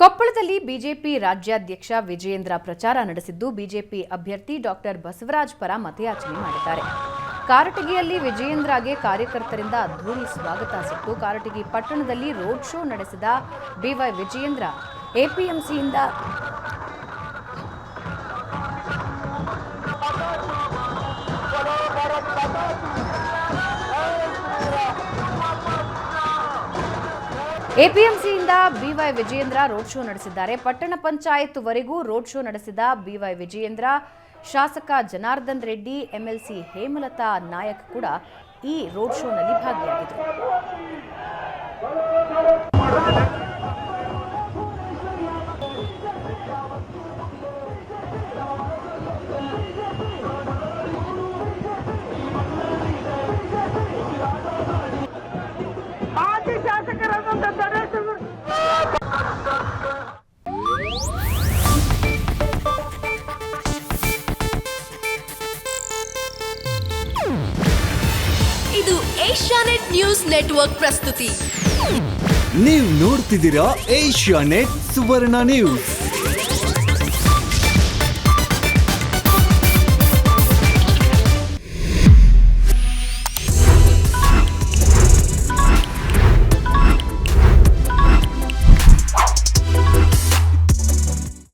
ಕೊಪ್ಪಳದಲ್ಲಿ ಬಿಜೆಪಿ ರಾಜ್ಯಾಧ್ಯಕ್ಷ ವಿಜಯೇಂದ್ರ ಪ್ರಚಾರ ನಡೆಸಿದ್ದು ಬಿಜೆಪಿ ಅಭ್ಯರ್ಥಿ ಡಾಕ್ಟರ್ ಬಸವರಾಜ್ ಪರ ಮತಯಾಚನೆ ಮಾಡಿದ್ದಾರೆ. ಕಾರಟಗಿಯಲ್ಲಿ ವಿಜಯೇಂದ್ರಗೆ ಕಾರ್ಯಕರ್ತರಿಂದ ಅದ್ಧೂರಿ ಸ್ವಾಗತ ಸಿಕ್ತು. ಕಾರಟಗಿ ಪಟ್ಟಣದಲ್ಲಿ ರೋಡ್ ಶೋ ನಡೆಸಿದ ಬಿವೈ ವಿಜಯೇಂದ್ರ ಎಪಿಎಂಸಿಯಿಂದ ಬಿವೈ ವಿಜಯೇಂದ್ರ ರೋಡ್ ಶೋ ನಡೆಸಿದ್ದಾರೆ. ಪಟ್ಟಣ ಪಂಚಾಯತ್ ವರೆಗೂ ರೋಡ್ ಶೋ ನಡೆಸಿದ ಬಿವೈ ವಿಜಯೇಂದ್ರ, ಶಾಸಕ ಜನಾರ್ದನ್ ರೆಡ್ಡಿ, ಎಂಎಲ್ಸಿ ಹೇಮಲತಾ ನಾಯಕ್ ಕೂಡ ಈ ರೋಡ್ ಶೋನಲ್ಲಿ ಭಾಗಿಯಾಗಿದ್ದರು. ಇದು ಏಷ್ಯಾನೆಟ್ ನ್ಯೂಸ್ ನೆಟ್ವರ್ಕ್ ಪ್ರಸ್ತುತಿ. ನೀವು ನೋಡ್ತಿದ್ದೀರಾ ಏಷ್ಯಾನೆಟ್ ಸುವರ್ಣ ನ್ಯೂಸ್.